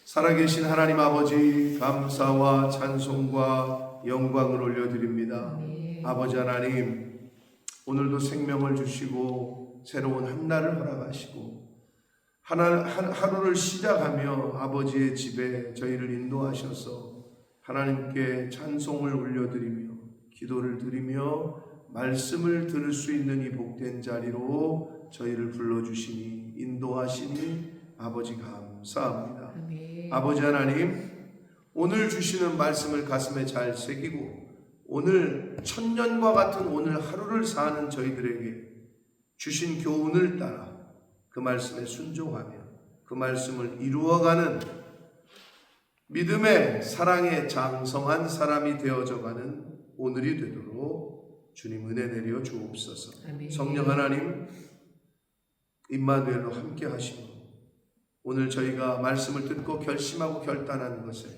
살아계신 하나님 아버지, 감사와 찬송과 영광을 올려드립니다. 아버지 하나님, 오늘도 생명을 주시고 새로운 한 날을 허락하시고 하루를 시작하며 아버지의 집에 저희를 인도하셔서 하나님께 찬송을 올려드리며 기도를 드리며 말씀을 들을 수 있는 이 복된 자리로 저희를 불러주시니 인도하시니 아버지 감사합니다. 아버지 하나님, 오늘 주시는 말씀을 가슴에 잘 새기고 오늘 천년과 같은 오늘 하루를 사는 저희들에게 주신 교훈을 따라 그 말씀에 순종하며 그 말씀을 이루어가는 믿음의 사랑에 장성한 사람이 되어져가는 오늘이 되도록 주님 은혜 내려 주옵소서. 아멘. 성령 하나님 임마누엘로 함께 하시고 오늘 저희가 말씀을 듣고 결심하고 결단하는 것에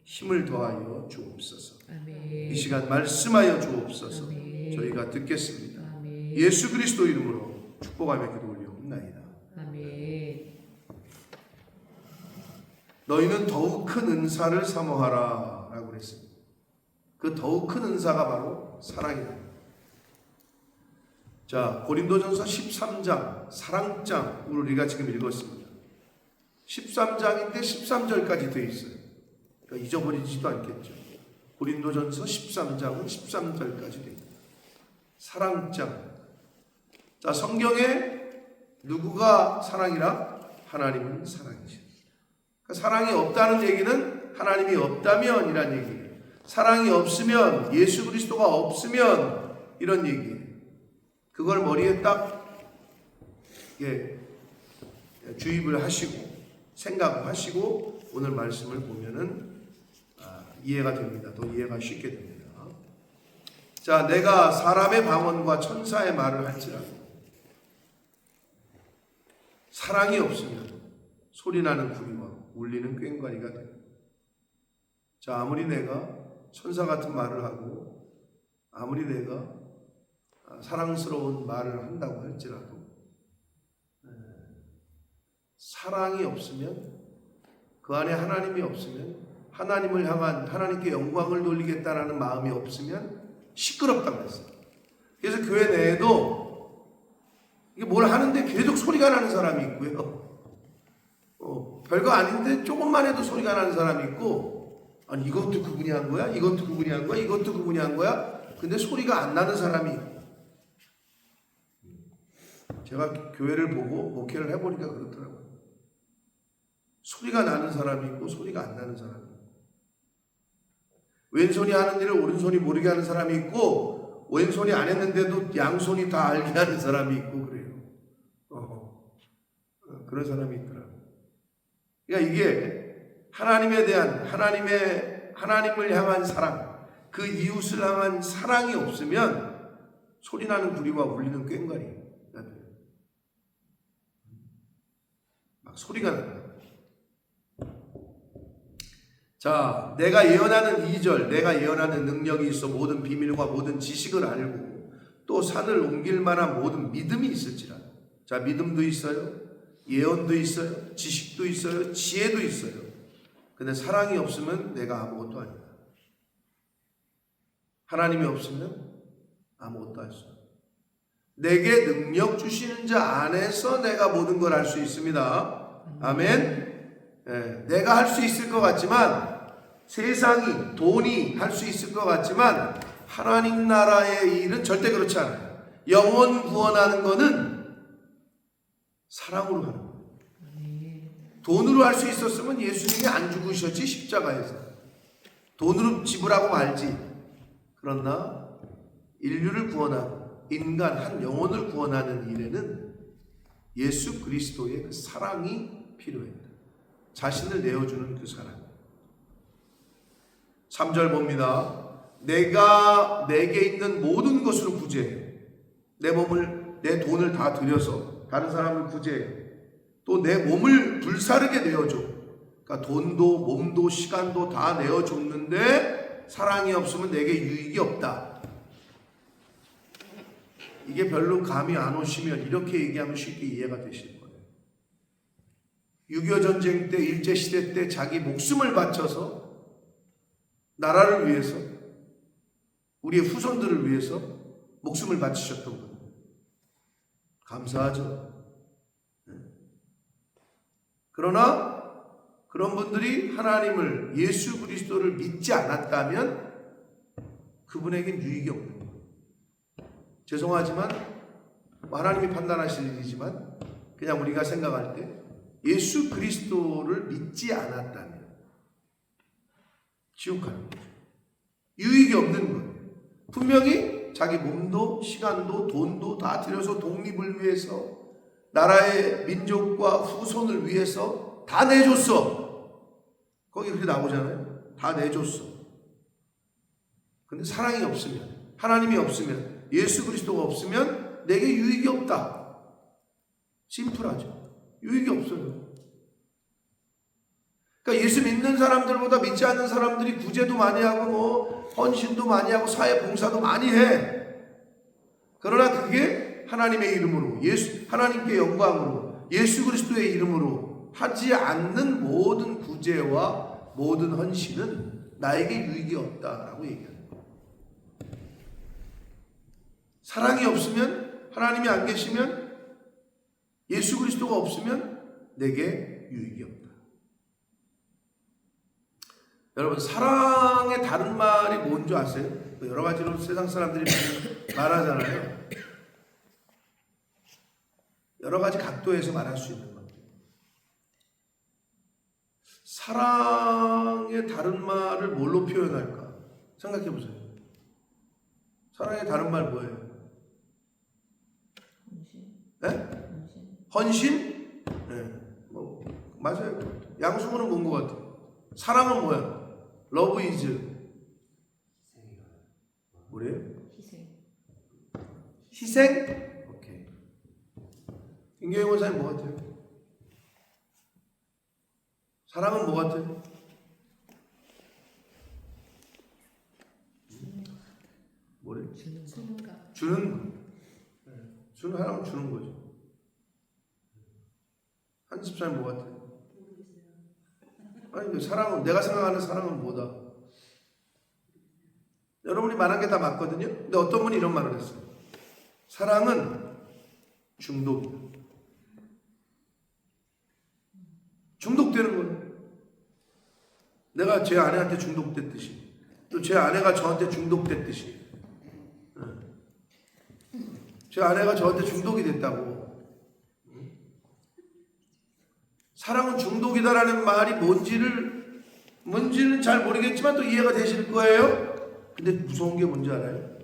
힘을 더하여 주옵소서. 아멘. 이 시간 말씀하여 주옵소서. 아멘. 저희가 듣겠습니다. 아멘. 예수 그리스도 이름으로 축복하며 기도 올리옵나이다. 아멘. 너희는 더욱 큰 은사를 사모하라 라고 그랬습니다. 그 더욱 큰 은사가 바로 사랑입니다. 자, 고린도전서 13장 사랑장으로 우리가 지금 읽었습니다. 13장인데 13절까지 되어 있어요. 그러니까 잊어버리지도 않겠죠. 고린도전서 13장은 13절까지 되어 있습니다. 사랑장. 자, 성경에 누구가 사랑이라? 하나님은 사랑이시다. 그러니까 사랑이 없다는 얘기는 하나님이 없다면 이란 얘기예요. 사랑이 없으면, 예수 그리스도가 없으면 이런 얘기예요. 그걸 머리에 딱 주입을 하시고 생각하시고 오늘 말씀을 보면은 이해가 됩니다. 더 이해가 쉽게 됩니다. 자, 내가 사람의 방언과 천사의 말을 할지라도 사랑이 없으면 소리나는 구리와 울리는 꽹과리가 됩니다. 자, 아무리 내가 천사 같은 말을 하고 아무리 내가 사랑스러운 말을 한다고 할지라도 사랑이 없으면, 그 안에 하나님이 없으면, 하나님을 향한 하나님께 영광을 돌리겠다라는 마음이 없으면 시끄럽다고 했어요. 그래서 교회 내에도 이게 뭘 하는데 계속 소리가 나는 사람이 있고요. 별거 아닌데 조금만 해도 소리가 나는 사람이 있고, 아니 이것도 그분이 한 거야? 이것도 그분이 한 거야? 이것도 그분이 한 거야? 근데 소리가 안 나는 사람이 있고. 제가 교회를 보고 목회를 해보니까 그렇더라고요. 소리가 나는 사람이 있고 소리가 안 나는 사람이 있고, 왼손이 하는 일을 오른손이 모르게 하는 사람이 있고, 왼손이 안 했는데도 양손이 다 알게 하는 사람이 있고 그래요. 그런 사람이 있더라고요. 그러니까 이게 하나님에 대한 하나님을 향한 사랑, 그 이웃을 향한 사랑이 없으면 소리나는 구리와 울리는 꽹과리가 돼요. 막 소리가 나요. 자, 내가 예언하는 2절, 내가 예언하는 능력이 있어 모든 비밀과 모든 지식을 알고 또 산을 옮길 만한 모든 믿음이 있을지라. 자, 믿음도 있어요, 예언도 있어요, 지식도 있어요, 지혜도 있어요. 근데 사랑이 없으면 내가 아무것도 아니다. 하나님이 없으면 아무것도 할 수 없어요. 내게 능력 주시는 자 안에서 내가 모든 걸 할 수 있습니다. 아멘. 내가 할 수 있을 것 같지만, 세상이, 돈이 할 수 있을 것 같지만 하나님 나라의 일은 절대 그렇지 않아요. 영혼 구원하는 거는 사랑으로 하는 거예요. 돈으로 할 수 있었으면 예수님이 안 죽으셨지, 십자가에서. 돈으로 지불하고 말지. 그러나 인류를 구원하고 인간 한 영혼을 구원하는 일에는 예수 그리스도의 그 사랑이 필요합니다. 자신을 내어주는 그 사랑. 3절 봅니다. 내가 내게 있는 모든 것으로 구제해. 내 몸을, 내 돈을 다 들여서 다른 사람을 구제해. 또 내 몸을 불사르게 내어줘. 그러니까 돈도 몸도 시간도 다 내어줬는데 사랑이 없으면 내게 유익이 없다. 이게 별로 감이 안 오시면 이렇게 얘기하면 쉽게 이해가 되실 거예요. 6.25 전쟁 때, 일제시대 때 자기 목숨을 바쳐서 나라를 위해서, 우리의 후손들을 위해서 목숨을 바치셨던 분. 감사하죠. 그러나 그런 분들이 하나님을, 예수 그리스도를 믿지 않았다면 그분에겐 유익이 없는 거예요. 죄송하지만 하나님이 판단하실 일이지만 그냥 우리가 생각할 때 예수 그리스도를 믿지 않았다면 지옥 가는 거죠. 유익이 없는 거예요. 분명히 자기 몸도 시간도 돈도 다 들여서 독립을 위해서, 나라의 민족과 후손을 위해서 다 내줬어. 거기 그렇게 나오잖아요. 다 내줬어. 근데 사랑이 없으면, 하나님이 없으면, 예수 그리스도가 없으면 내게 유익이 없다. 심플하죠. 유익이 없어요. 그러니까 예수 믿는 사람들보다 믿지 않는 사람들이 구제도 많이 하고 헌신도 많이 하고 사회 봉사도 많이 해. 그러나 그게 하나님의 이름으로, 하나님께 영광으로, 예수 그리스도의 이름으로 하지 않는 모든 구제와 모든 헌신은 나에게 유익이 없다라고 얘기하는 거예요. 사랑이 없으면, 하나님이 안 계시면, 예수 그리스도가 없으면 내게 유익이 없다. 여러분, 사랑의 다른 말이 뭔지 아세요? 여러 가지로 세상 사람들이 말하잖아요. 여러 가지 각도에서 말할 수 있는 것. 사랑의 다른 말을 뭘로 표현할까? 생각해 보세요. 사랑의 다른 말 뭐예요? 네? 헌신? 네. 맞아요. 양수구는 뭔 것 같아요? 사랑은 뭐야? Love is 뭐래요? 희생? 오케이. 김경희 원사님 뭐 같아요? 사랑은 뭐 같아요? 뭐래요? 주는 거. 주는 사랑은 주는 거죠. 한집사님 뭐 같아요? 아니, 사랑은, 내가 생각하는 사랑은 뭐다? 여러분이 말한 게 다 맞거든요? 근데 어떤 분이 이런 말을 했어요. 사랑은 중독이다. 중독되는 거예요. 내가 제 아내한테 중독됐듯이, 또 제 아내가 저한테 중독됐듯이, 제 아내가 저한테 중독이 됐다고. 사랑은 중독이다라는 말이 뭔지는 잘 모르겠지만 또 이해가 되실 거예요. 근데 무서운 게 뭔지 알아요?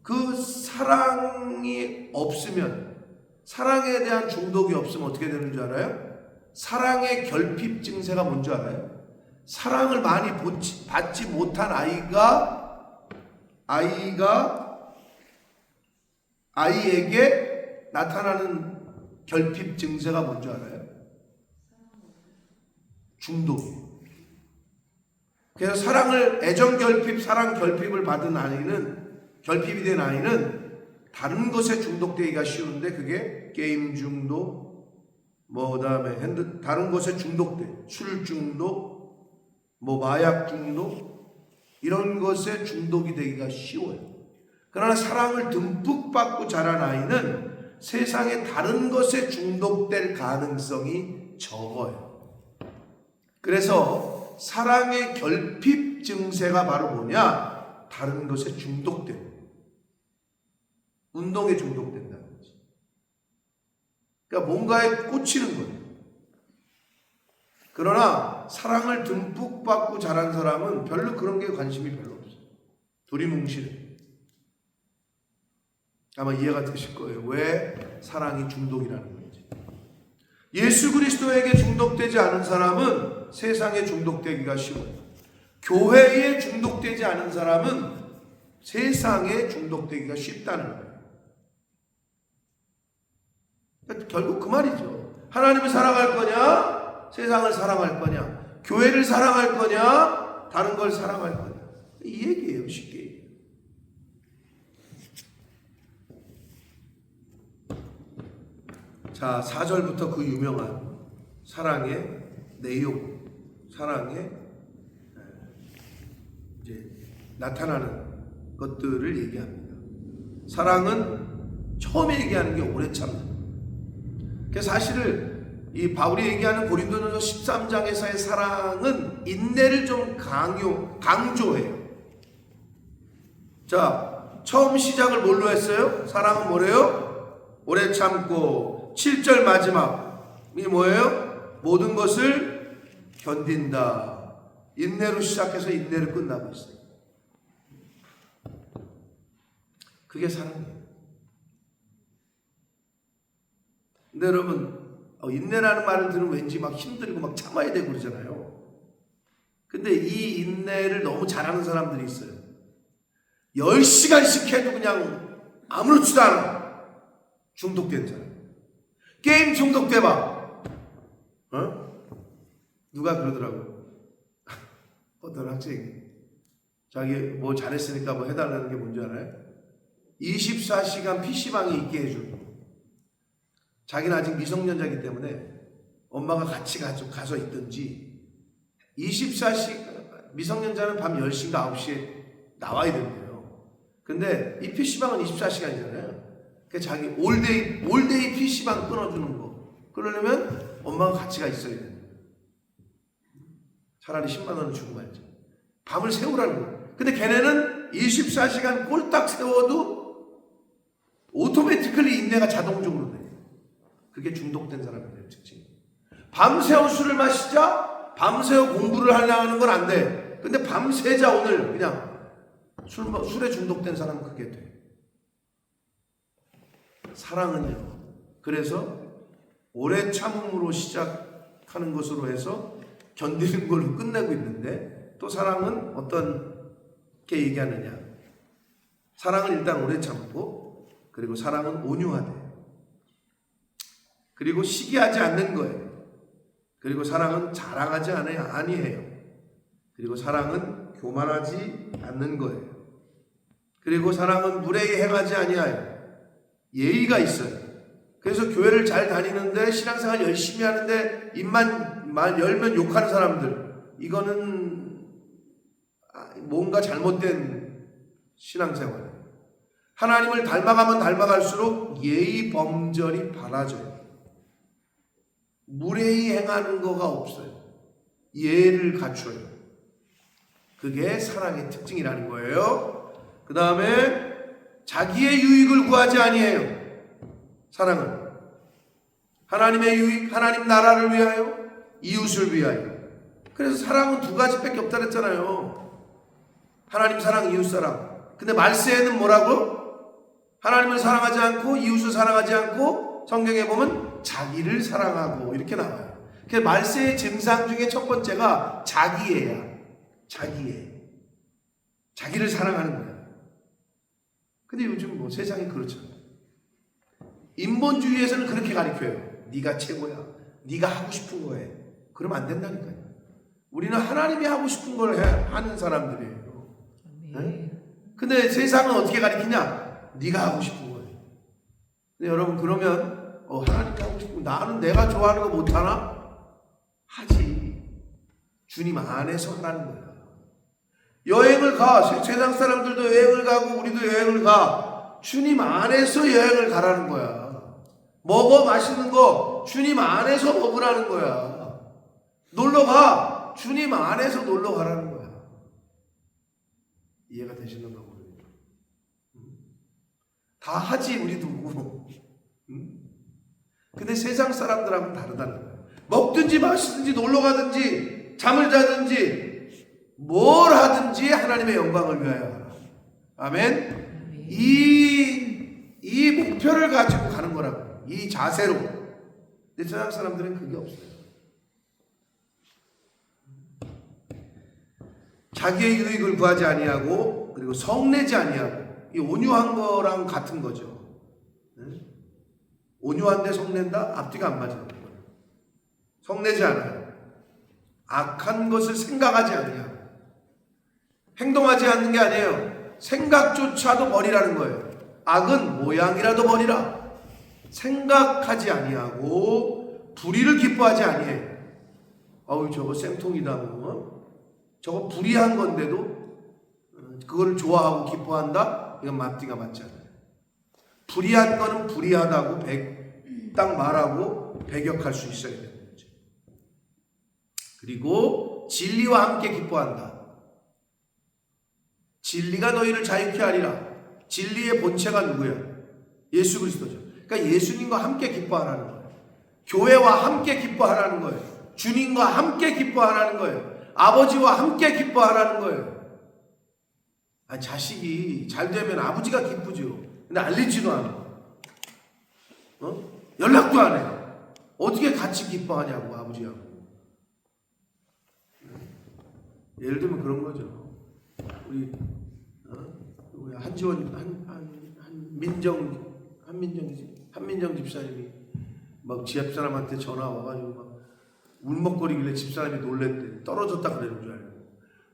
그 사랑이 없으면, 사랑에 대한 중독이 없으면 어떻게 되는 줄 알아요? 사랑의 결핍 증세가 뭔지 알아요? 사랑을 많이 받지 못한 아이에게 나타나는 결핍 증세가 뭔지 알아요? 중독. 그래서 사랑을, 애정 결핍, 사랑 결핍을 받은 아이는, 결핍이 된 아이는 다른 것에 중독되기가 쉬운데, 그게 게임 중독, 그다음에 다른 것에 중독돼. 술 중독, 마약 중독, 이런 것에 중독이 되기가 쉬워요. 그러나 사랑을 듬뿍 받고 자란 아이는 세상의 다른 것에 중독될 가능성이 적어요. 그래서 사랑의 결핍 증세가 바로 뭐냐? 다른 것에 중독되는, 운동에 중독된다는 거지. 그러니까 뭔가에 꽂히는 거예요. 그러나 사랑을 듬뿍 받고 자란 사람은 별로 그런 게 관심이 별로 없어요. 두리뭉실해. 아마 이해가 되실 거예요. 왜 사랑이 중독이라는 건지. 예수 그리스도에게 중독되지 않은 사람은 세상에 중독되기가 쉬워요. 교회에 중독되지 않은 사람은 세상에 중독되기가 쉽다는 거예요. 그러니까 결국 그 말이죠. 하나님을 사랑할 거냐? 세상을 사랑할 거냐? 교회를 사랑할 거냐? 다른 걸 사랑할 거냐? 이 얘기예요. 쉽게. 자, 4절부터 그 유명한 사랑의 내용, 사랑의 이제 나타나는 것들을 얘기합니다. 사랑은 처음에 얘기하는 게 오래 참는. 그 사실을 이 바울이 얘기하는 고린도전서 13장에서의 사랑은 인내를 좀 강조해요. 자, 처음 시작을 뭘로 했어요? 사랑은 뭐래요? 오래 참고. 7절 마지막이 뭐예요? 모든 것을 견딘다. 인내로 시작해서 인내를 끝나고 있어요. 그게 사랑이에요. 근데 여러분, 인내라는 말을 들으면 왠지 막 힘들고 막 참아야 되고 그러잖아요. 근데 이 인내를 너무 잘하는 사람들이 있어요. 10시간씩 해도 그냥 아무렇지도 않아. 중독된 사람. 게임 중독돼봐. 누가 그러더라고. 어떤 학생이 자기 뭐 잘했으니까 뭐 해달라는 게 뭔지 알아요? 24시간 PC방에 있게 해줘. 자기는 아직 미성년자이기 때문에 엄마가 같이 가서 있든지 24시간, 미성년자는 밤 10시인가 9시에 나와야 된대요. 근데 이 PC방은 24시간이잖아요. 그러니까 자기 올데이 PC방 끊어주는 거. 그러려면 엄마가 같이 가 있어야 돼요. 차라리 10만 원을 주고 말지. 밤을 세우라는 거예요. 근데 걔네는 24시간 꼴딱 세워도 오토매티컬리 인내가 자동적으로 돼요. 그게 중독된 사람의 특징이에요. 밤새워 술을 마시자, 밤새워 공부를 하려는 건 안 돼. 근데 밤새자 오늘 그냥 술에 중독된 사람은 그게 돼. 사랑은요. 그래서 오래 참음으로 시작하는 것으로 해서 견디는 걸로 끝내고 있는데 또 사랑은 어떻게 얘기하느냐. 사랑은 일단 오래 참고 그리고 사랑은 온유하대. 그리고 시기하지 않는 거예요. 그리고 사랑은 자랑하지 아니해요. 그리고 사랑은 교만하지 않는 거예요. 그리고 사랑은 무례히 행하지 아니하여 예의가 있어요. 그래서 교회를 잘 다니는데 신앙생활 열심히 하는데 입만 열면 욕하는 사람들, 이거는 뭔가 잘못된 신앙생활이에요. 하나님을 닮아가면 닮아갈수록 예의 범절이 바라져요. 무례히 행하는 거가 없어요. 예를 갖춰요. 그게 사랑의 특징이라는 거예요. 그 다음에 자기의 유익을 구하지 아니해요. 사랑은 하나님의 유익, 하나님 나라를 위하여, 이웃을 위하여. 그래서 사랑은 두 가지밖에 없다 그랬잖아요. 하나님 사랑, 이웃 사랑. 근데 말세에는 뭐라고? 하나님을 사랑하지 않고 이웃을 사랑하지 않고 성경에 보면 자기를 사랑하고 이렇게 나와요. 그 말세의 증상 중에 첫 번째가 자기애야. 자기를 사랑하는 거야. 근데 요즘 뭐 세상이 그렇잖아. 인본주의에서는 그렇게 가르쳐요. 네가 최고야. 네가 하고 싶은 거 해. 그러면 안 된다니까요. 우리는 하나님이 하고 싶은 걸 하는 사람들이에요. 네? 근데 세상은 어떻게 가르치냐? 네가 하고 싶은 거 해. 근데 여러분 그러면 하나님이 하고 싶은 거, 나는 내가 좋아하는 거 못하나? 하지. 주님 안에서 하라는 거야. 여행을 가. 세상 사람들도 여행을 가고 우리도 여행을 가. 주님 안에서 여행을 가라는 거야. 먹어 맛있는 거 주님 안에서 먹으라는 거야. 놀러 가. 주님 안에서 놀러 가라는 거야. 이해가 되시는가 모르겠어요. 다 하지 우리도. 근데 세상 사람들하고는 다르다는 거야. 먹든지 마시든지 놀러 가든지 잠을 자든지 뭘 하든지 하나님의 영광을 위하여 하라. 아멘. 이 목표를 가지고 가는 거라고. 이 자세로. 근데 세상 사람들은 그게 없어요. 자기의 유익을 구하지 아니하고 그리고 성내지 아니하고, 이 온유한 거랑 같은 거죠. 온유한데 성낸다? 앞뒤가 안 맞아요. 성내지 않아요. 악한 것을 생각하지 아니하고, 행동하지 않는 게 아니에요. 생각조차도 버리라는 거예요. 악은 모양이라도 버리라. 생각하지 아니하고 불의를 기뻐하지 아니해. 어우 저거 생통이다 뭐. 저거 불의한 건데도 그거를 좋아하고 기뻐한다? 이건 앞뒤가 맞지 않아요. 불의한 거는 불의하다고 딱 말하고 배격할 수 있어야 되는 거죠. 그리고 진리와 함께 기뻐한다. 진리가 너희를 자유케 하리라. 진리의 본체가 누구야? 예수 그리스도죠. 그러니까 예수님과 함께 기뻐하라는 거예요. 교회와 함께 기뻐하라는 거예요. 주님과 함께 기뻐하라는 거예요. 아버지와 함께 기뻐하라는 거예요. 자식이 잘 되면 아버지가 기쁘죠. 근데 알리지도 않아. 연락도 안 해. 어떻게 같이 기뻐하냐고 아버지하고. 예를 들면 그런 거죠. 우리 한지원 한민정 집사님이 막 집사람한테 전화 와가지고 막 울먹거리길래 집사람이 놀랬대. 떨어졌다 그러는 줄 알고.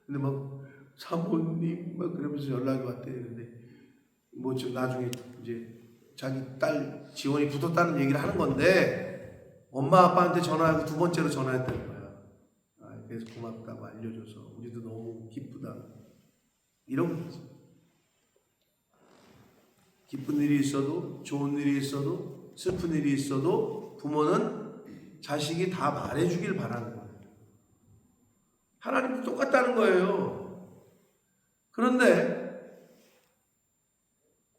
근데 막 사모님 막 그러면서 연락이 왔대. 근데 뭐 좀 나중에 이제 자기 딸 지원이 붙었다는 얘기를 하는 건데 엄마 아빠한테 전화하고 두 번째로 전화했다는 거야. 그래서 고맙다고 알려줘서 우리도 너무 기쁘다. 이런 거지. 기쁜 일이 있어도 좋은 일이 있어도 슬픈 일이 있어도 부모는 자식이 다 말해주길 바라는 거예요. 하나님도 똑같다는 거예요. 그런데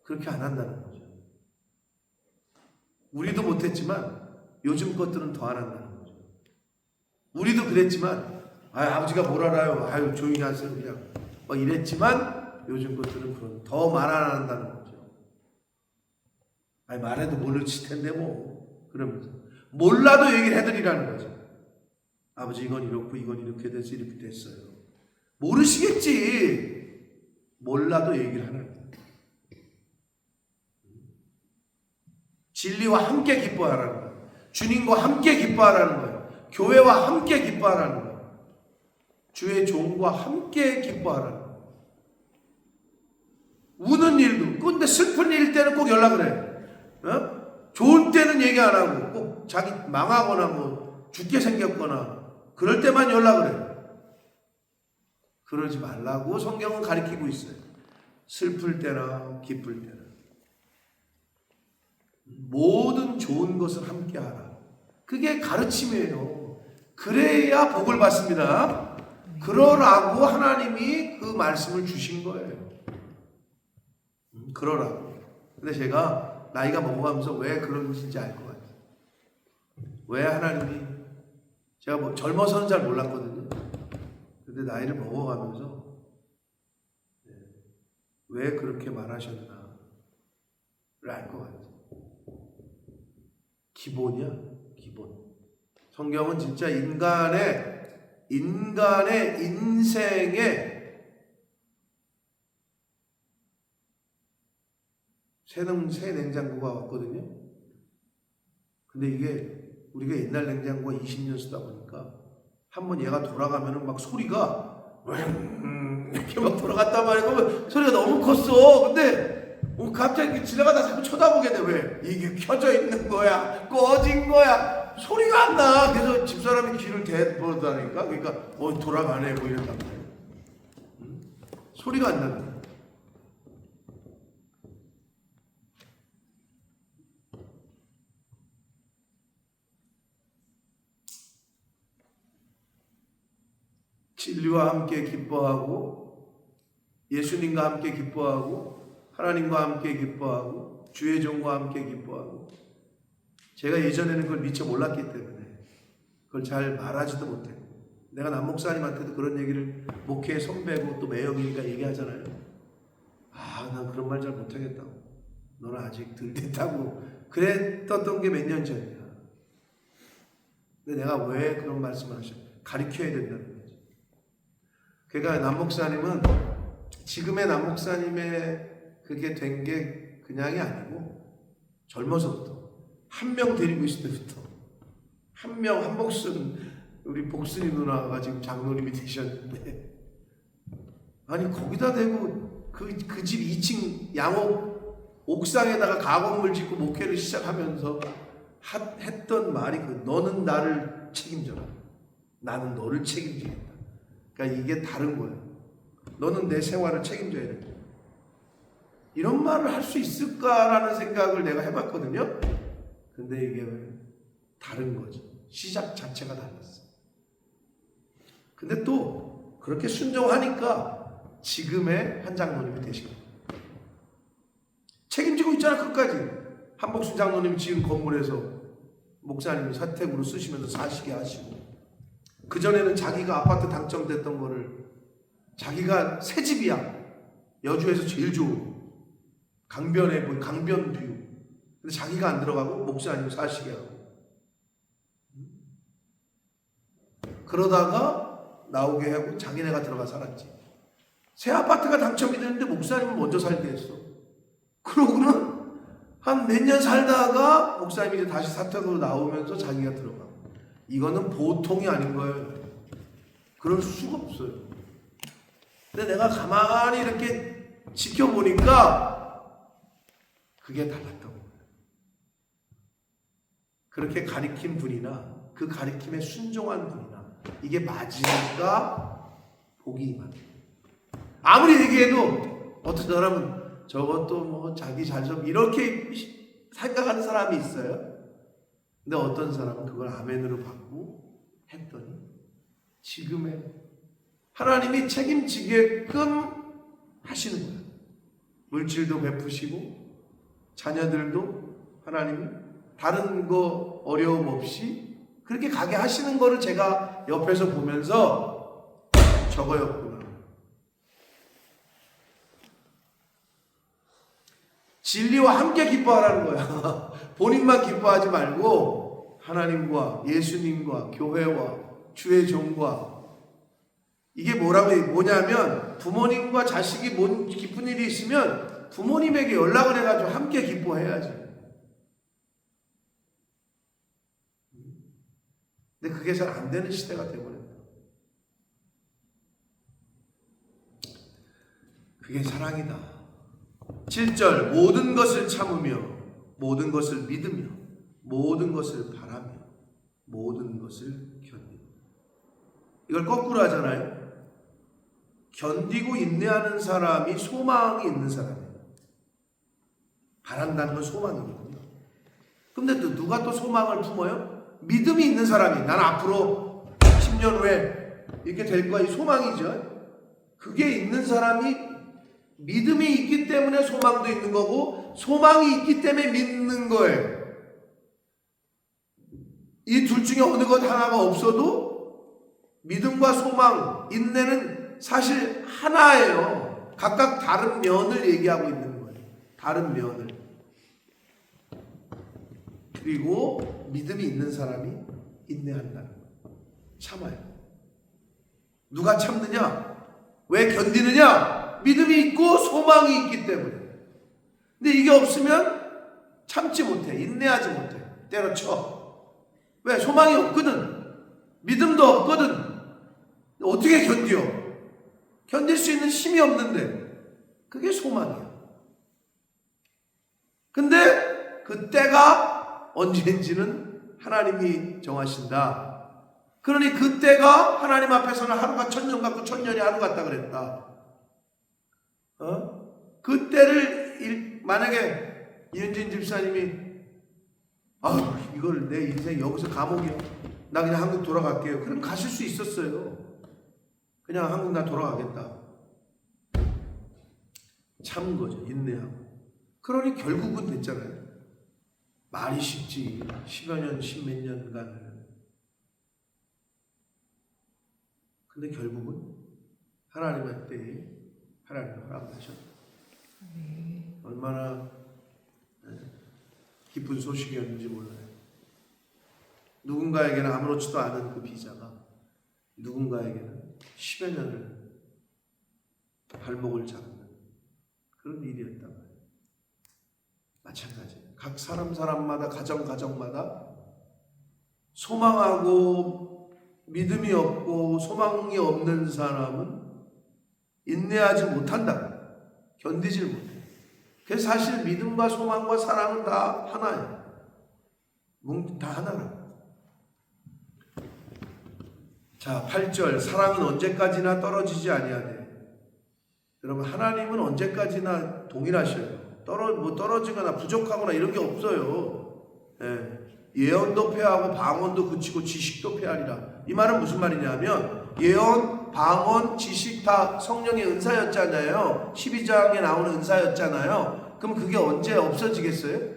그렇게 안 한다는 거죠. 우리도 못했지만 요즘 것들은 더 안 한다는 거죠. 우리도 그랬지만 아버지가 뭘 알아요. 아유 조용히 하세요. 그냥 막 이랬지만 요즘 것들은 그런 더 말 안 한다는 거죠. 말해도 모르실 텐데 뭐 그러면서 몰라도 얘기를 해드리라는 거죠. 아버지 이건 이렇고 이건 이렇게 돼서 이렇게 됐어요. 모르시겠지. 몰라도 얘기를 하는 거예요. 진리와 함께 기뻐하라는 거예요. 주님과 함께 기뻐하라는 거예요. 교회와 함께 기뻐하라는 거예요. 주의 종과 함께 기뻐하라는 거예요. 우는 일도 근데 슬픈 일 때는 꼭 연락을 해. 좋은 때는 얘기 안 하고 꼭 자기 망하거나 뭐 죽게 생겼거나 그럴 때만 연락을 해. 그러지 말라고 성경은 가르치고 있어요. 슬플 때나 기쁠 때나 모든 좋은 것을 함께 하라. 그게 가르침이에요. 그래야 복을 받습니다. 그러라고 하나님이 그 말씀을 주신 거예요. 그러라고. 근데 제가 나이가 먹어가면서 왜 그런지 알 것 같아요. 왜 하나님이 제가 뭐 젊어서는 잘 몰랐거든요. 근데 나이를 먹어가면서 왜 그렇게 말하셨나를 알 것 같아요. 기본이야, 기본. 성경은 진짜 인간의 인생에 새 냉장고가 왔거든요. 근데 이게 우리가 옛날 냉장고가 20년 쓰다 보니까 한번 얘가 돌아가면은 막 소리가 이렇게 막 돌아갔단 말이야. 소리가 너무 컸어. 근데 갑자기 지나가다 자꾸 쳐다보게 돼. 왜? 이게 켜져 있는 거야? 꺼진 거야? 소리가 안 나. 그래서 집사람이 귀를 대보다니까. 그러니까 돌아가네 뭐 이랬단 말이야. 소리가 안 나는 거야. 진리와 함께 기뻐하고 예수님과 함께 기뻐하고 하나님과 함께 기뻐하고 주의 종과 함께 기뻐하고 제가 예전에는 그걸 미처 몰랐기 때문에 그걸 잘 말하지도 못했고 내가 남 목사님한테도 그런 얘기를 목회 선배고 또 매형이니까 얘기하잖아요. 난 그런 말 잘 못하겠다고. 너는 아직 덜 됐다고 그랬던 게 몇 년 전이야. 근데 내가 왜 그런 말씀을 하셨어? 가르쳐야 된다는 거지. 그러니까 남 목사님은 지금의 남 목사님의 그게 된 게 그냥이 아니고 젊어서부터 한 명 데리고 있을 때부터 한 복순 우리 복순이 누나가 지금 장로님이 되셨는데 아니 거기다 대고 그 집 2층 양옥 옥상에다가 가건물 짓고 목회를 시작하면서 했던 말이 너는 나를 책임져라. 나는 너를 책임지겠다. 그러니까 이게 다른 거예요. 너는 내 생활을 책임져야 돼. 이런 말을 할 수 있을까라는 생각을 내가 해봤거든요. 근데 이게 다른 거죠. 시작 자체가 달랐어. 근데 또 그렇게 순종하니까 지금의 한 장로님이 되신 거예요. 책임지고 있잖아, 끝까지. 한복순 장로님이 지은 건물에서 목사님이 사택으로 쓰시면서 사시게 하시고, 그전에는 자기가 아파트 당첨됐던 거를 자기가 새 집이야. 여주에서 제일 좋은 강변에 본 강변 뷰. 근데 자기가 안 들어가고 목사님 사시게 하고. 그러다가 나오게 하고 자기네가 들어가 살았지. 새 아파트가 당첨이 되는데 목사님은 먼저 살게 했어. 그러고는 한 몇 년 살다가 목사님이 이제 다시 사택으로 나오면서 자기가 들어가. 이거는 보통이 아닌 거예요. 그럴 수가 없어요. 근데 내가 가만히 이렇게 지켜보니까 그게 달랐던 거예요. 그렇게 가리킨 분이나 그 가리킴에 순종한 분이나 이게 맞으니까 복이 임하는 거예요. 아무리 얘기해도 어떤 사람은 저것도 뭐 자기 잘좀 이렇게 생각하는 사람이 있어요. 근데 어떤 사람은 그걸 아멘으로 받고 했더니 지금의 하나님이 책임지게끔 하시는 거예요. 물질도 베푸시고 자녀들도 하나님이 다른 거 어려움 없이 그렇게 가게 하시는 거를 제가 옆에서 보면서 저거였구나. 진리와 함께 기뻐하라는 거야. 본인만 기뻐하지 말고 하나님과 예수님과 교회와 주의 종과 이게 뭐냐면 부모님과 자식이 뭔 기쁜 일이 있으면 부모님에게 연락을 해가지고 함께 기뻐해야지. 근데 그게 잘 안 되는 시대가 되어버렸다. 그게 사랑이다. 7절 모든 것을 참으며 모든 것을 믿으며 모든 것을 바라며 모든 것을 견디며. 이걸 거꾸로 하잖아요. 견디고 인내하는 사람이 소망이 있는 사람이에요. 바란다는 건 소망이거든요. 근데 또 누가 또 소망을 품어요? 믿음이 있는 사람이 난 앞으로 10년 후에 이렇게 될 거야. 이 소망이죠. 그게 있는 사람이 믿음이 있기 때문에 소망도 있는 거고 소망이 있기 때문에 믿는 거예요. 이 둘 중에 어느 것 하나가 없어도 믿음과 소망, 인내는 사실 하나예요. 각각 다른 면을 얘기하고 있는 거예요. 다른 면을. 그리고 믿음이 있는 사람이 인내한다는 거예요. 참아요. 누가 참느냐? 왜 견디느냐? 믿음이 있고 소망이 있기 때문에. 근데 이게 없으면 참지 못해. 인내하지 못해. 때려쳐. 왜? 소망이 없거든. 믿음도 없거든. 어떻게 견뎌? 견딜 수 있는 힘이 없는데 그게 소망이야. 근데 그 때가 언제인지는 하나님이 정하신다. 그러니 그 때가 하나님 앞에서는 하루가 1000년 같고 1000년이 하루 같다 그랬다. 그 때를 만약에 이은진 집사님이 이걸 내 인생 여기서 감옥이야. 나 그냥 한국 돌아갈게요. 그럼 가실 수 있었어요. 그냥 한국 나 돌아가겠다. 참은 거죠. 인내하고. 그러니 결국은 됐잖아요. 말이 쉽지. 10여 년, 10몇 년간을. 근데 결국은 하나님의 때에 하나님이 허락하셨다. 얼마나 기쁜 소식이었는지 몰라요. 누군가에게는 아무렇지도 않은 그 비자가 누군가에게는 10여 년을 발목을 잡는 그런 일이었단 말이에요. 마찬가지예요. 각 사람마다 가정마다 소망하고 믿음이 없고 소망이 없는 사람은 인내하지 못한다. 견디질 못해. 그래서 사실 믿음과 소망과 사랑은 다 하나예요. 다 하나라. 자, 8절 사랑은 언제까지나 떨어지지 아니하되. 여러분 하나님은 언제까지나 동일하셔요. 떨어지거나 부족하거나 이런 게 없어요. 예. 예언도 폐하고 방언도 그치고 지식도 폐하리라. 이 말은 무슨 말이냐면 예언, 방언, 지식 다 성령의 은사였잖아요. 12장에 나오는 은사였잖아요. 그럼 그게 언제 없어지겠어요?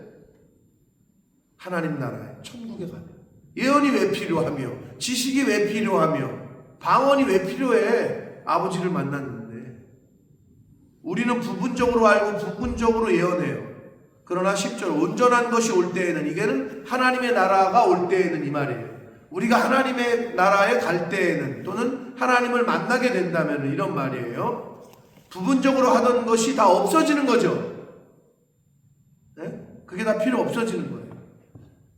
하나님 나라에 천국에 가면. 예언이 왜 필요하며 지식이 왜 필요하며 방언이 왜 필요해? 아버지를 만났는데 우리는 부분적으로 알고 부분적으로 예언해요. 그러나 10절 온전한 것이 올 때에는 이게는 하나님의 나라가 올 때에는 이 말이에요. 우리가 하나님의 나라에 갈 때에는 또는 하나님을 만나게 된다면 이런 말이에요. 부분적으로 하던 것이 다 없어지는 거죠. 네? 그게 다 필요 없어지는 거예요.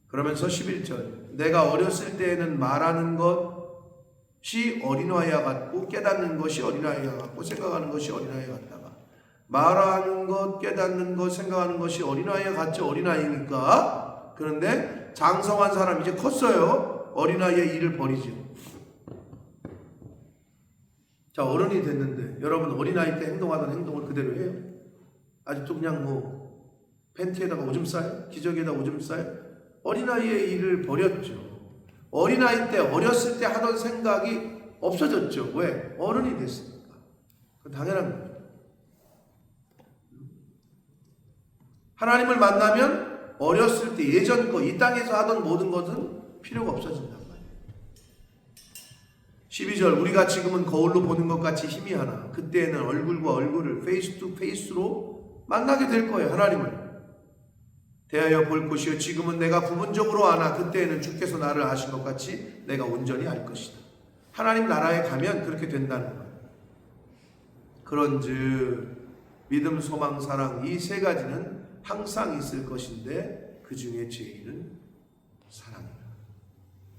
그러면서 11절 내가 어렸을 때에는 말하는 것이 어린아이와 같고 깨닫는 것이 어린아이와 같고 생각하는 것이 어린아이와 같다가 말하는 것, 깨닫는 것, 생각하는 것이 어린아이와 같지 어린아이니까. 그런데 장성한 사람 이제 컸어요. 어린아이의 일을 버리죠. 자, 어른이 됐는데 여러분 어린아이 때 행동하던 행동을 그대로 해요? 아직도 그냥 팬티에다가 오줌 싸요? 기저귀에다 오줌 싸요? 어린아이의 일을 버렸죠. 어린아이 때 어렸을 때 하던 생각이 없어졌죠. 왜? 어른이 됐으니까. 당연한 거예요. 하나님을 만나면 어렸을 때 예전 거, 이 땅에서 하던 모든 것은 필요가 없어진단 말이에요. 12절 우리가 지금은 거울로 보는 것 같이 희미하나 그때에는 얼굴과 얼굴을 페이스 투 페이스로 만나게 될 거예요. 하나님을 대하여 볼 것이요 지금은 내가 부분적으로 아나 그때에는 주께서 나를 아신 것 같이 내가 온전히 알 것이다. 하나님 나라에 가면 그렇게 된다는 거예요. 그런즉 믿음, 소망, 사랑 이 세 가지는 항상 있을 것인데 그 중에 제일은 사랑이다.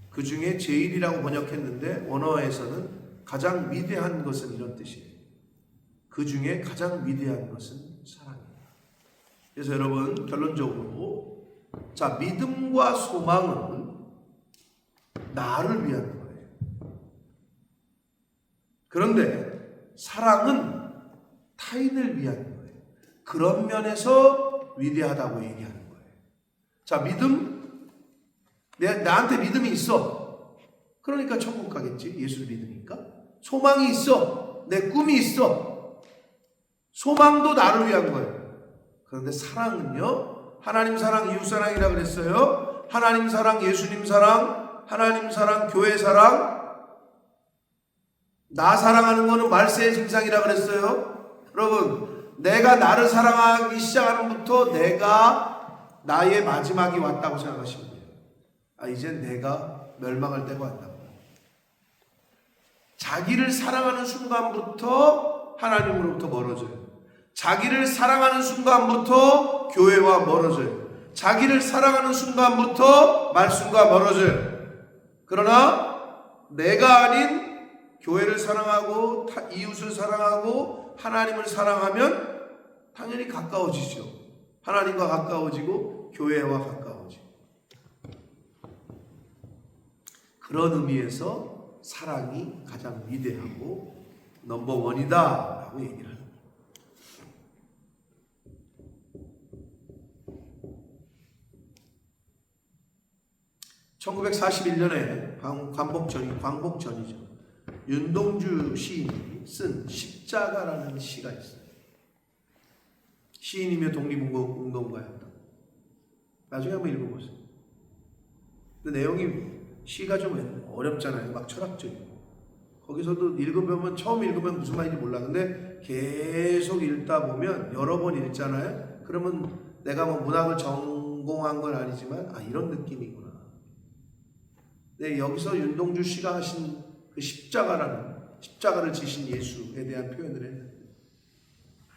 그 중에 제일이라고 번역했는데 원어에서는 가장 위대한 것은 이런 뜻이에요. 그 중에 가장 위대한 것은 사랑이다. 그래서 여러분 결론적으로 자 믿음과 소망은 나를 위한 거예요. 그런데 사랑은 타인을 위한 거예요. 그런 면에서 위대하다고 얘기하는 거예요. 자, 믿음? 나한테 믿음이 있어. 그러니까 천국 가겠지. 예수를 믿으니까. 소망이 있어. 내 꿈이 있어. 소망도 나를 위한 거예요. 그런데 사랑은요. 하나님 사랑, 이웃 사랑이라고 그랬어요. 하나님 사랑, 예수님 사랑, 하나님 사랑, 교회 사랑. 나 사랑하는 거는 말세의 증상이라고 그랬어요. 여러분 내가 나를 사랑하기 시작하는 부터 내가 나의 마지막이 왔다고 생각하시면 돼요. 이제 내가 멸망할 때가 왔다고. 자기를 사랑하는 순간부터 하나님으로부터 멀어져요. 자기를 사랑하는 순간부터 교회와 멀어져요. 자기를 사랑하는 순간부터 말씀과 멀어져요. 그러나 내가 아닌 교회를 사랑하고 이웃을 사랑하고 하나님을 사랑하면 당연히 가까워지죠. 하나님과 가까워지고 교회와 가까워지고. 그런 의미에서 사랑이 가장 위대하고 넘버원이다 라고 얘기를 합니다. (1941년에) 광복전이죠. 윤동주 시인이 쓴 십자가라는 시가 있어요. 시인이며 독립운동가였다. 나중에 한번 읽어보세요. 근데 내용이 시가 좀 어렵잖아요. 막 철학적이고. 거기서도 읽으면 처음 읽으면 무슨 말인지 몰라. 근데 계속 읽다 보면 여러 번 읽잖아요. 그러면 내가 문학을 전공한 건 아니지만 이런 느낌이구나. 네, 여기서 윤동주 씨가 하신 그 십자가를 지신 예수에 대한 표현을 했는데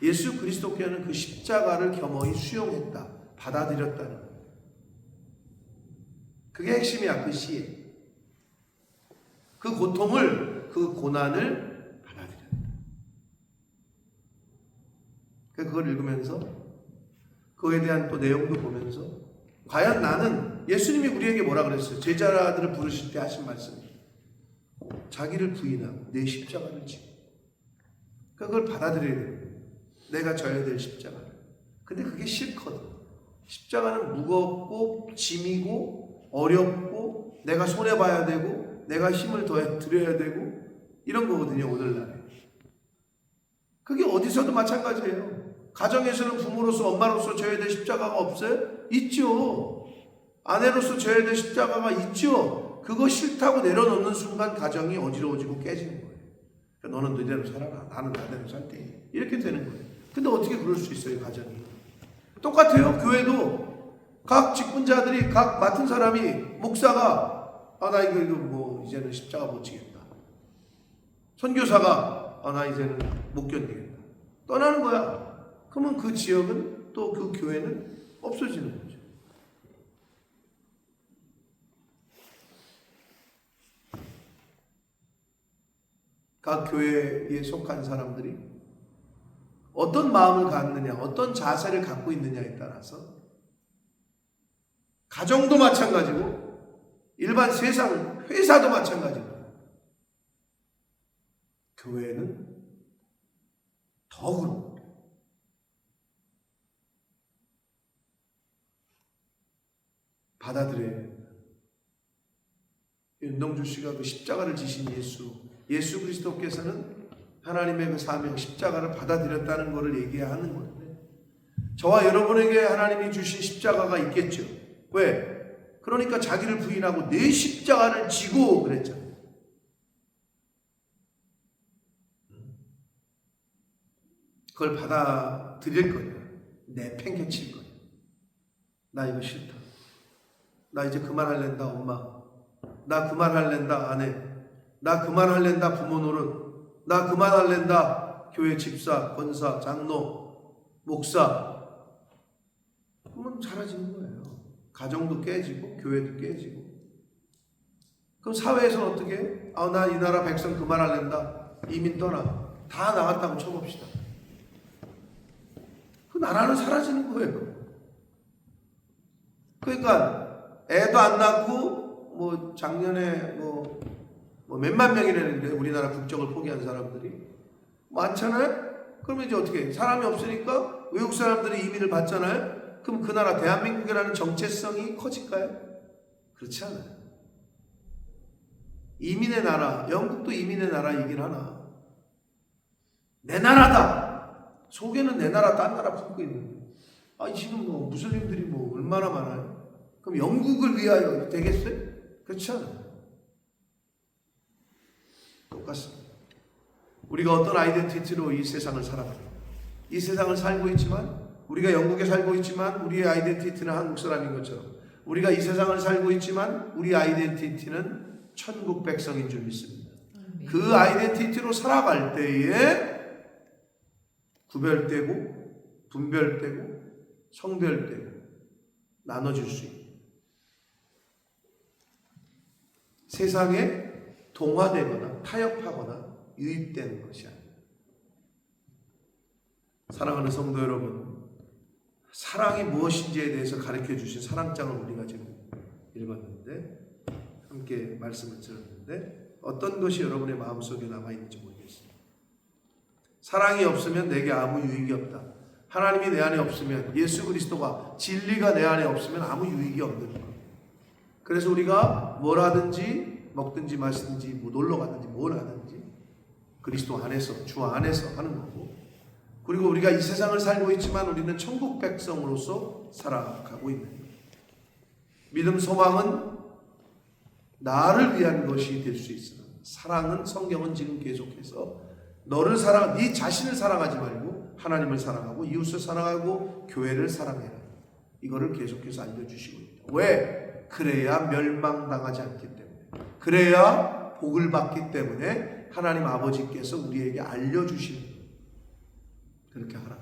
예수 그리스도께는 그 십자가를 겸허히 수용했다. 받아들였다는 거예요. 그게 핵심이야. 그 시에. 그 고통을 그 고난을 받아들였다. 그걸 읽으면서 그에 대한 또 내용도 보면서 과연 나는 예수님이 우리에게 뭐라 그랬어요? 제자들을 부르실 때 하신 말씀. 자기를 부인하고 내 십자가를 지고. 그걸 받아들여야 돼요. 내가 져야 될 십자가를. 근데 그게 싫거든. 십자가는 무겁고 짐이고 어렵고 내가 손해봐야 되고 내가 힘을 더 들여야 되고 이런 거거든요. 오늘날에. 그게 어디서도 마찬가지예요. 가정에서는 부모로서 엄마로서 져야 될 십자가가 없어요? 있죠. 아내로서 져야 될 십자가가 있죠. 그거 싫다고 내려놓는 순간 가정이 어지러워지고 깨지는 거예요. 그러니까 너는 너대로 살아라. 나는 나대로 살 테니. 이렇게 되는 거예요. 근데 어떻게 그럴 수 있어요, 가정이? 똑같아요. 교회도 각 직분자들이 각 맡은 사람이 목사가 나 이거 뭐 이제는 십자가 못 지겠다. 선교사가 나 이제는 못 견디겠다. 떠나는 거야. 그러면 그 지역은 또 그 교회는 없어지는 거죠. 각 교회에 속한 사람들이 어떤 마음을 갖느냐, 어떤 자세를 갖고 있느냐에 따라서 가정도 마찬가지고 일반 세상, 회사도 마찬가지고 교회는 더욱으로 받아들여야 됩니다. 윤동주 씨가 그 십자가를 지신 예수 그리스도께서는 하나님의 그 사명 십자가를 받아들였다는 것을 얘기하는 건데 저와 여러분에게 하나님이 주신 십자가가 있겠죠. 왜? 그러니까 자기를 부인하고 내 십자가를 지고 그랬잖아요. 그걸 받아들일 거냐? 내팽개칠 거냐? 나 이거 싫다. 나 이제 그만할랜다 엄마. 나 그만할랜다 아내. 나 그만할랜다 부모 노릇. 나 그만할랜다 교회 집사, 권사, 장로, 목사. 그러면 사라지는 거예요. 가정도 깨지고 교회도 깨지고. 그럼 사회에서는 어떻게 해? 나 이 나라 백성 그만할랜다. 이민 떠나. 다 나갔다고 쳐봅시다. 그 나라는 사라지는 거예요. 그러니까 애도 안 낳고 뭐 작년에 뭐 몇만 명이라는데 우리나라 국적을 포기한 사람들이 많잖아요. 그러면 이제 어떻게 해? 사람이 없으니까 외국 사람들이 이민을 받잖아요. 그럼 그 나라 대한민국이라는 정체성이 커질까요? 그렇지 않아요. 이민의 나라, 영국도 이민의 나라이긴 하나 내 나라다. 속에는 내 나라 딴 나라 품고 있는 거예요. 지금 뭐 무슬림들이 뭐 얼마나 많아요. 그럼 영국을 위하여 되겠어요? 그렇지 않아요. 똑같습니다. 우리가 어떤 아이덴티티로 이 세상을 살아갑니다. 이 세상을 살고 있지만 우리가 영국에 살고 있지만 우리의 아이덴티티는 한국 사람인 것처럼 우리가 이 세상을 살고 있지만 우리 아이덴티티는 천국 백성인 줄 믿습니다. 그 아이덴티티로 살아갈 때에 구별되고 분별되고 성별되고 나눠질 수 있는 세상에 동화되거나 타협하거나 유입되는 것이 아닙니다. 사랑하는 성도 여러분, 사랑이 무엇인지에 대해서 가르쳐 주신 사랑장을 우리가 지금 읽었는데 함께 말씀을 들었는데 어떤 것이 여러분의 마음속에 남아있는지 모르겠습니다. 사랑이 없으면 내게 아무 유익이 없다. 하나님이 내 안에 없으면 예수 그리스도가 진리가 내 안에 없으면 아무 유익이 없는 거예요. 그래서 우리가 뭘 하든지 먹든지 마시든지 뭐 놀러 가든지 뭘 하든지 그리스도 안에서 주 안에서 하는 거고 그리고 우리가 이 세상을 살고 있지만 우리는 천국 백성으로서 살아가고 있는 거예요. 믿음 소망은 나를 위한 것이 될 수 있으나 사랑은 성경은 지금 계속해서 너를 사랑, 네 자신을 사랑하지 말고 하나님을 사랑하고 이웃을 사랑하고 교회를 사랑해라. 이거를 계속해서 알려주시고 있다. 왜? 그래야 멸망당하지 않기 때문에 그래야 복을 받기 때문에 하나님 아버지께서 우리에게 알려주시는 거예요. 그렇게 하라.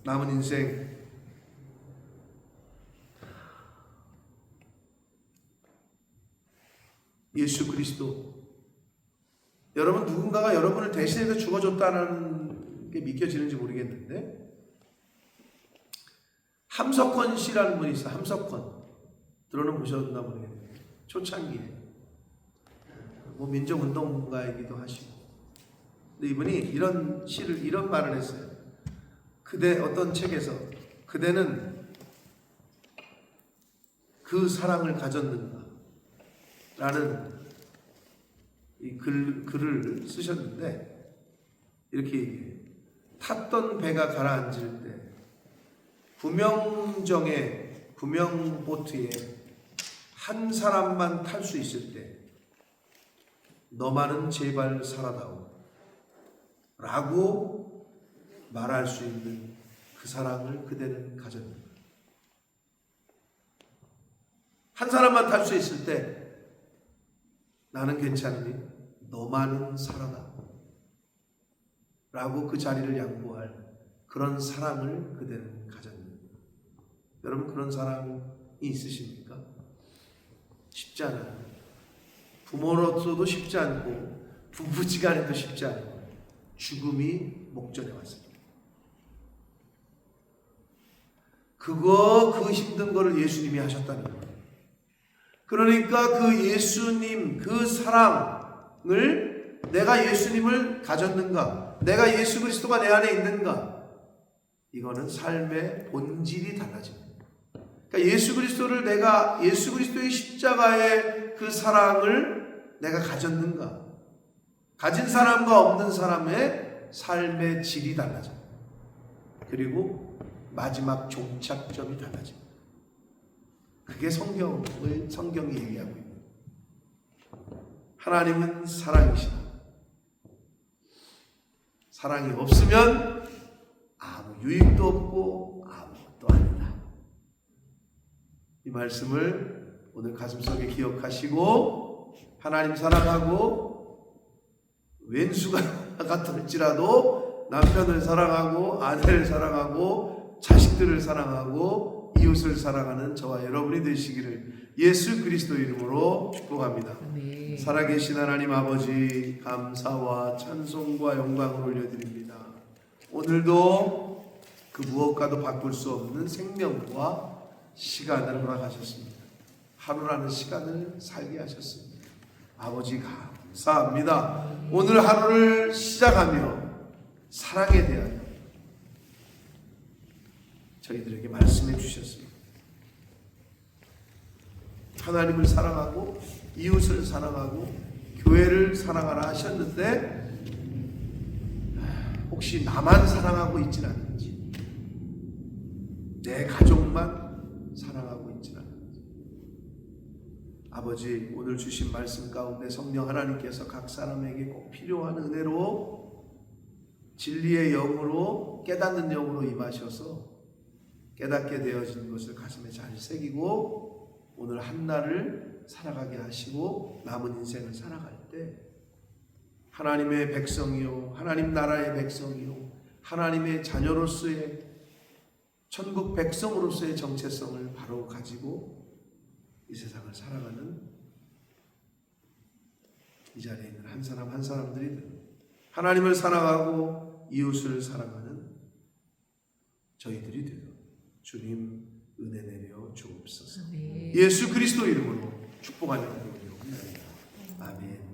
남은 인생 예수 그리스도 여러분 누군가가 여러분을 대신해서 죽어줬다는 게 믿겨지는지 모르겠는데 함석헌 씨라는 분이 있어요. 함석헌. 들어는 보셨나 모르겠네요. 초창기에. 뭐 민족운동가이기도 하시고. 근데 이분이 이런 시를, 이런 말을 했어요. 그대, 어떤 책에서, 그대는 그 사랑을 가졌는가? 라는 이 글을 쓰셨는데, 이렇게 얘기해요. 탔던 배가 가라앉을 때, 구명보트에 한 사람만 탈 수 있을 때, 너만은 제발 살아다오 라고 말할 수 있는 그 사랑을 그대는 가졌는가? 한 사람만 탈 수 있을 때 나는 괜찮으니 너만은 살아다 라고 그 자리를 양보할 그런 사랑을 그대는 가졌는가? 여러분, 그런 사랑이 있으십니까? 쉽지 않아요. 부모로서도 쉽지 않고 부부지간에도 쉽지 않고 죽음이 목전에 왔습니다. 그 힘든 거를 예수님이 하셨다는 거예요. 그러니까 그 예수님, 그 사랑을, 내가 예수님을 가졌는가, 내가 예수 그리스도가 내 안에 있는가, 이거는 삶의 본질이 달라집니다. 그러니까 예수 그리스도를, 내가 예수 그리스도의 십자가의 그 사랑을 내가 가졌는가, 가진 사람과 없는 사람의 삶의 질이 달라집니다. 그리고 마지막 종착점이 달라집니다. 그게 성경이 얘기하고 있는, 하나님은 사랑이시다. 사랑이 없으면 아무 유익도 없고 아무것도 아니다. 이 말씀을 오늘 가슴속에 기억하시고, 하나님 사랑하고, 왼수가 같을지라도 남편을 사랑하고, 아내를 사랑하고, 자식들을 사랑하고, 이웃을 사랑하는 저와 여러분이 되시기를 예수 그리스도 이름으로 축복합니다. 네. 살아계신 하나님 아버지, 감사와 찬송과 영광을 올려드립니다. 오늘도 그 무엇과도 바꿀 수 없는 생명과 시간을 허락하셨습니다. 하루라는 시간을 살게 하셨습니다. 아버지 감사합니다. 오늘 하루를 시작하며 사랑에 대하여 저희들에게 말씀해 주셨습니다. 하나님을 사랑하고 이웃을 사랑하고 교회를 사랑하라 하셨는데, 혹시 나만 사랑하고 있지는 않는지, 내 가족만 사랑하고 있지는 않는지, 아버지, 오늘 주신 말씀 가운데 성령 하나님께서 각 사람에게 꼭 필요한 은혜로, 진리의 영으로, 깨닫는 영으로 임하셔서 깨닫게 되어진 것을 가슴에 잘 새기고 오늘 한 날을 살아가게 하시고 남은 인생을 살아갈 때 하나님의 백성이요, 하나님 나라의 백성이요, 하나님의 자녀로서의, 천국 백성으로서의 정체성을 바로 가지고 이 세상을 살아가는 이 자리에 있는 한 사람 한 사람들이 하나님을 사랑하고 이웃을 사랑하는 저희들이 되도록 주님 은혜 내려 주옵소서. 예수 그리스도 이름으로 축복하는 기도를 올려옵니다. 아멘.